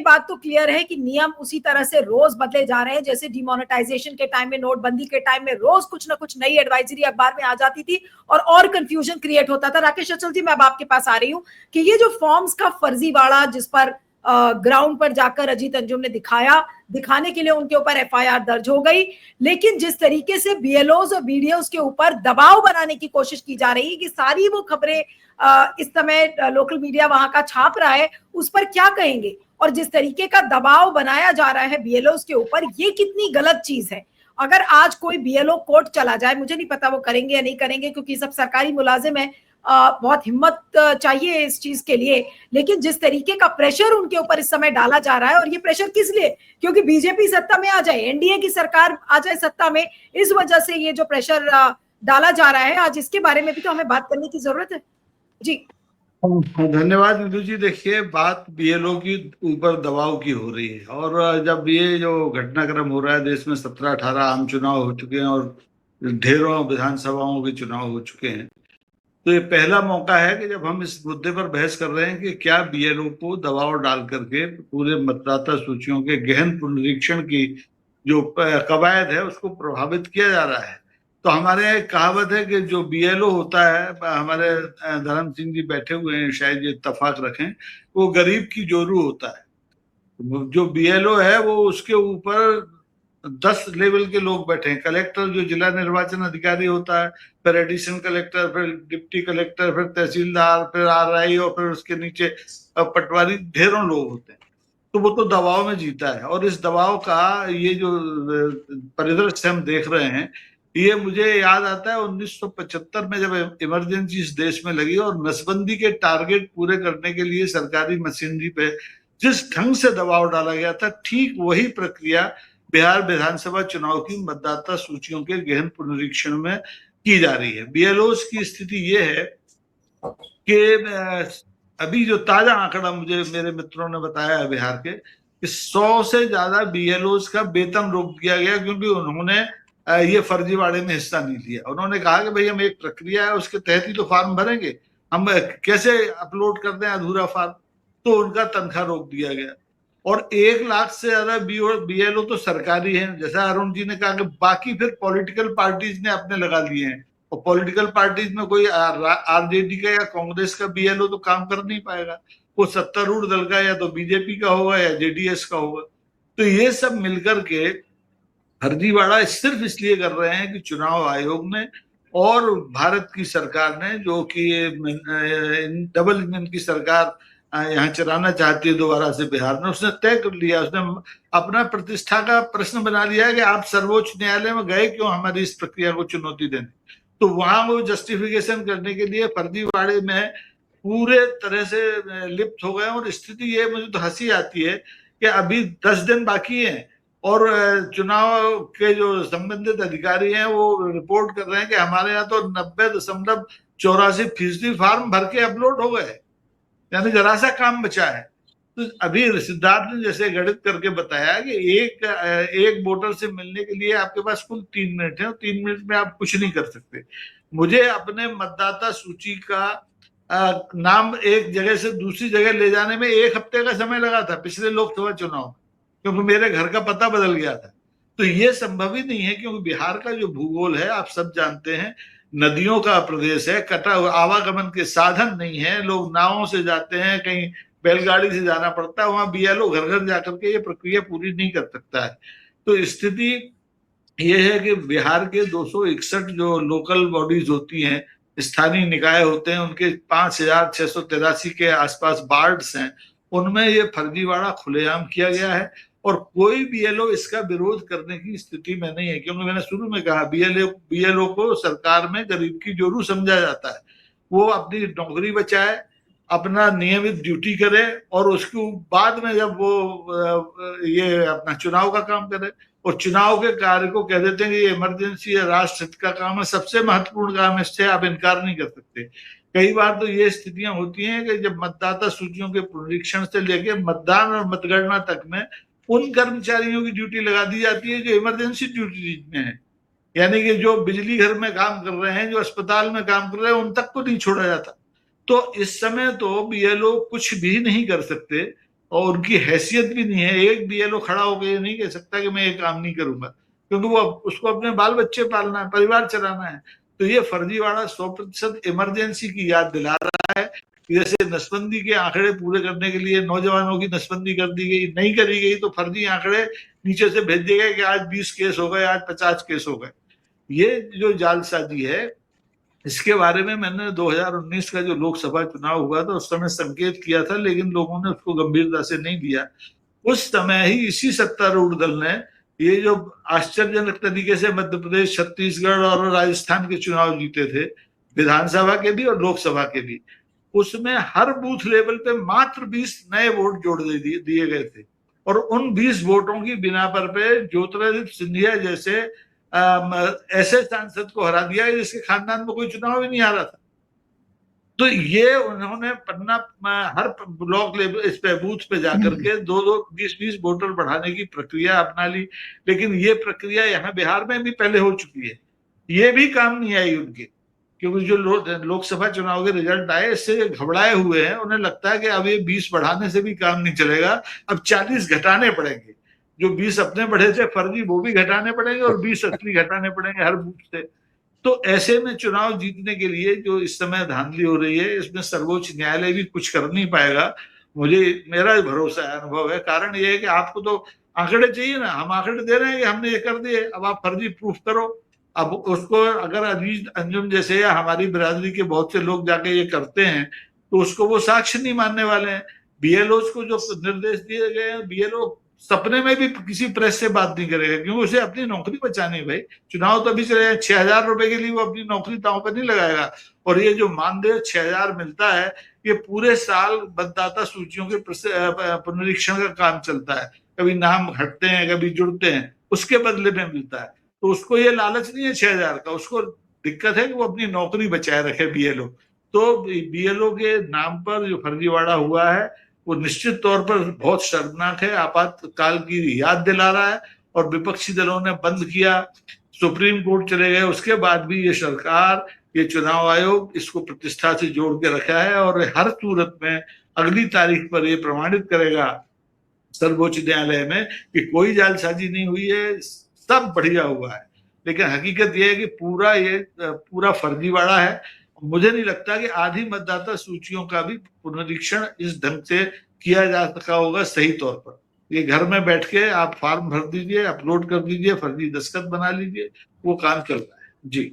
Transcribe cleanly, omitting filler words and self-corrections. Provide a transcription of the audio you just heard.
बात तो क्लियर है कि नियम उसी तरह से रोज बदले जा रहे हैं, जैसे डिमोनेटाइजेशन के टाइम में, नोटबंदी के टाइम में रोज कुछ ना कुछ नई एडवाइजरी अखबार में आ जाती थी और कंफ्यूजन क्रिएट होता था। राकेश अचल जी, मैं अब आपके पास आ रही हूँ कि ये जो फॉर्म्स का फर्जीवाड़ा जिस पर ग्राउंड पर जाकर अजीत अंजुम ने दिखाने के लिए उनके ऊपर एफआईआर दर्ज हो गई, लेकिन जिस तरीके से बीएलओज और बीडीओज के ऊपर दबाव बनाने की कोशिश की जा रही है कि सारी वो खबरें इस समय लोकल मीडिया वहां का छाप रहा है, उस पर क्या कहेंगे? और जिस तरीके का दबाव बनाया जा रहा है बीएलओज के ऊपर, ये कितनी गलत चीज है? अगर आज कोई बीएलओ कोर्ट चला जाए, मुझे नहीं पता वो करेंगे या नहीं करेंगे क्योंकि सब सरकारी मुलाजिम है, बहुत हिम्मत चाहिए इस चीज के लिए, लेकिन जिस तरीके का प्रेशर उनके ऊपर इस समय डाला जा रहा है, और ये प्रेशर किस लिए? क्योंकि बीजेपी सत्ता में आ जाए, एनडीए की सरकार आ जाए सत्ता में, इस वजह से ये जो प्रेशर डाला जा रहा है, आज इसके बारे में भी तो हमें बात करने की जरूरत है। जी धन्यवाद नीतू जी। देखिए, बात बीएलओ की ऊपर दबाव की हो रही है, और जब ये जो घटनाक्रम हो रहा है, देश में 17-18 आम चुनाव हो चुके हैं और ढेरों विधानसभाओं के चुनाव हो चुके हैं, तो ये पहला मौका है कि जब हम इस मुद्दे पर बहस कर रहे हैं कि क्या बीएलओ को दबाव डाल करके पूरे मतदाता सूचियों के गहन पुनरीक्षण की जो कवायद है उसको प्रभावित किया जा रहा है। तो हमारे यहाँ एक कहावत है कि जो बीएलओ होता है, हमारे धर्म सिंह जी बैठे हुए हैं, शायद ये इत्तेफाक रखें, वो गरीब की जोरू होता है। जो बीएलओ है वो उसके ऊपर 10 लेवल के लोग बैठे हैं। कलेक्टर जो जिला निर्वाचन अधिकारी होता है, फिर एडिशनल कलेक्टर, फिर डिप्टी कलेक्टर, फिर तहसीलदार, फिर आरआई, और फिर उसके नीचे पटवारी, ढेरों लोग होते हैं। तो वो तो दबाव में जीता है, और इस दबाव का ये जो परिदृश्य हम देख रहे हैं, ये मुझे याद आता है 1975 में जब इमरजेंसी इस देश में लगी और नसबंदी के टारगेट पूरे करने के लिए सरकारी मशीनरी पे जिस ढंग से दबाव डाला गया था, ठीक वही प्रक्रिया बिहार विधानसभा चुनाव की मतदाता सूचियों के गहन पुनरीक्षण में की जा रही है। बीएलओस की स्थिति ये है कि अभी जो ताजा आंकड़ा मुझे मेरे मित्रों ने बताया है बिहार के, कि 100 से ज्यादा बीएलओस का वेतन रोक दिया गया क्योंकि उन्होंने ये फर्जीवाड़े में हिस्सा नहीं लिया। उन्होंने कहा कि भाई हम एक प्रक्रिया है उसके तहत ही तो फॉर्म भरेंगे, हम कैसे अपलोड कर दें अधूरा फॉर्म, तो उनका तनख्वाह रोक दिया गया। और 1 लाख से ज्यादा बीएलओ तो सरकारी हैं, जैसा अरुण जी ने कहा कि बाकी फिर पॉलिटिकल पार्टीज ने अपने लगा लिए हैं, और पॉलिटिकल पार्टीज में कोई आरजेडी का या कांग्रेस का बीएलओ तो काम कर नहीं पाएगा, वो सत्तारूढ़ दल का या तो बीजेपी का होगा या जेडीएस का होगा। तो ये सब मिलकर के फर्जीवाड़ा सिर्फ इसलिए कर रहे हैं कि चुनाव आयोग ने और भारत की सरकार ने, जो कि डबल इंजन की सरकार यहाँ चलाना चाहती है दोबारा से बिहार में, उसने तय कर लिया, उसने अपना प्रतिष्ठा का प्रश्न बना लिया है कि आप सर्वोच्च न्यायालय में गए क्यों हमारी इस प्रक्रिया को चुनौती देने। तो वहां वो जस्टिफिकेशन करने के लिए फर्जीवाड़े में पूरे तरह से लिप्त हो गए। और स्थिति ये, मुझे तो हंसी आती है कि अभी 10 दिन बाकी है और चुनाव के जो संबंधित अधिकारी हैं वो रिपोर्ट कर रहे हैं कि हमारे यहाँ तो 90.84% फॉर्म भर के अपलोड हो गए, यानी जरा सा काम बचा है। तो अभी सिद्धार्थ ने जैसे गणित करके बताया कि एक वोटर से मिलने के लिए आपके पास कुल 3 मिनट है, और 3 मिनट में आप कुछ नहीं कर सकते। मुझे अपने मतदाता सूची का नाम एक जगह से दूसरी जगह ले जाने में 1 हफ्ते का समय लगा था पिछले लोकसभा चुनाव, क्योंकि मेरे घर का पता बदल गया था। तो ये संभव ही नहीं है, क्योंकि बिहार का जो भूगोल है आप सब जानते हैं, नदियों का प्रदेश है, कटा हुआ, आवागमन के साधन नहीं है, लोग नावों से जाते हैं, कहीं बैलगाड़ी से जाना पड़ता है, वहां बीएलओ घर घर जाकर के ये प्रक्रिया पूरी नहीं कर सकता है। तो स्थिति ये है कि बिहार के 261 जो लोकल बॉडीज होती हैं, स्थानीय निकाय होते हैं, उनके 5683 के आसपास वार्ड्स हैं, उनमें ये फर्जीवाड़ा खुलेआम किया गया है, और कोई बीएलओ इसका विरोध करने की स्थिति में नहीं है। क्योंकि मैंने शुरू में कहा, बीएलओ को सरकार में गरीब की जोरू समझा जाता है। वो अपनी नौकरी बचाए, अपना नियमित ड्यूटी करे, और उसके बाद में जब वो ये अपना चुनाव का काम करे, और चुनाव के कार्य को कह देते हैं कि ये इमरजेंसी या राष्ट्र हित का काम है, सबसे महत्वपूर्ण काम है, इससे आप इनकार नहीं कर सकते। कई बार तो ये स्थितियां होती हैं कि जब मतदाता सूचियों के पुनरीक्षण से लेके मतदान और मतगणना तक में उन कर्मचारियों की ड्यूटी लगा दी जाती है जो इमरजेंसी ड्यूटी में है, यानी कि जो बिजली घर में काम कर रहे हैं, जो अस्पताल में काम कर रहे हैं, उन तक को नहीं छोड़ा जाता। तो इस समय तो बीएलओ कुछ भी नहीं कर सकते, और उनकी हैसियत भी नहीं है। एक बीएलओ खड़ा होकर ये नहीं कह सकता कि मैं ये काम नहीं करूंगा, क्योंकि वो उसको अपने बाल बच्चे पालना है, परिवार चलाना है। तो ये फर्जीवाड़ा 100% इमरजेंसी की याद दिला रहा है। जैसे नसबंदी के आंकड़े पूरे करने के लिए नौजवानों की नसबंदी कर दी गई, नहीं करी गई तो फर्जी आंकड़े नीचे से भेज दिए गए कि आज 20 केस हो गए, आज 50 केस हो गए। ये जो जालसाजी है, इसके बारे में मैंने 2019 का जो लोकसभा चुनाव हुआ था उस समय संकेत किया था, लेकिन लोगों ने उसको गंभीरता से नहीं लिया। उस समय ही इसी सत्तारूढ़ दल ने ये जो आश्चर्यजनक तरीके से मध्य प्रदेश, छत्तीसगढ़ और राजस्थान के चुनाव जीते थे, विधानसभा के भी और लोकसभा के भी, उसमें हर बूथ लेवल पे मात्र 20 नए वोट जोड़ दिए गए थे। और उन 20 वोटों की बिना पर पे ज्योतिरादित्य सिंधिया जैसे ऐसे सांसद को हरा दिया जिसके खानदान में कोई चुनाव ही नहीं आ रहा था। तो ये उन्होंने पन्ना हर ब्लॉक लेवल इस पे बूथ पे जाकर के 20 वोटर बढ़ाने की प्रक्रिया अपना ली। लेकिन ये प्रक्रिया यहाँ बिहार में भी पहले हो चुकी है, ये भी काम नहीं आई उनके, क्योंकि जो लोकसभा चुनाव के रिजल्ट आए इससे घबराए हुए हैं। उन्हें लगता है कि अब ये 20 बढ़ाने से भी काम नहीं चलेगा, अब 40 घटाने पड़ेंगे। जो 20 अपने बढ़े थे फर्जी वो भी घटाने पड़ेंगे और 20 असली घटाने पड़ेंगे हर बूथ से। तो ऐसे में चुनाव जीतने के लिए जो इस समय धांधली हो रही है, इसमें सर्वोच्च न्यायालय भी कुछ कर नहीं पाएगा, मुझे मेरा भरोसा है, अनुभव है। कारण ये है कि आपको तो आंकड़े चाहिए ना, हम आंकड़े दे रहे हैं कि हमने ये कर दिए, अब आप फर्जी प्रूफ करो। अब उसको अगर अजीज अंजुम जैसे या हमारी बिरादरी के बहुत से लोग जाके ये करते हैं तो उसको वो साक्ष्य नहीं मानने वाले हैं। बीएलओ को जो निर्देश दिए गए हैं, बीएलओ सपने में भी किसी प्रेस से बात नहीं करेगा, क्योंकि उसे अपनी नौकरी बचानी है भाई। चुनाव तो अभी चले, 6,000 रुपए के लिए वो अपनी नौकरी दांव पर नहीं लगाएगा। और ये जो मानदेय 6,000 मिलता है, ये पूरे साल मतदाता सूचियों के पुनरीक्षण का काम चलता है, कभी नाम हटते हैं कभी जुड़ते हैं, उसके बदले में मिलता है। तो उसको ये लालच नहीं है 6,000 का, उसको दिक्कत है कि वो अपनी नौकरी बचाए रखे बीएलओ। तो बीएलओ के नाम पर जो फर्जीवाड़ा हुआ है वो निश्चित तौर पर बहुत शर्मनाक है, आपातकाल की याद दिला रहा है। और विपक्षी दलों ने बंद किया, सुप्रीम कोर्ट चले गए, उसके बाद भी ये सरकार, ये चुनाव आयोग इसको प्रतिष्ठा से जोड़ के रखा है और हर सूरत में अगली तारीख पर ये प्रमाणित करेगा सर्वोच्च न्यायालय में कि कोई जालसाजी नहीं हुई है, सब बढ़िया हुआ है। लेकिन हकीकत यह है कि पूरा फर्जीवाड़ा है। मुझे नहीं लगता कि आधी मतदाता सूचियों का भी पुनरीक्षण इस ढंग से किया जा सका होगा सही तौर पर। ये घर में बैठ के आप फॉर्म भर दीजिए, अपलोड कर दीजिए, फर्जी दस्तखत बना लीजिए, वो काम चल रहा है। जी।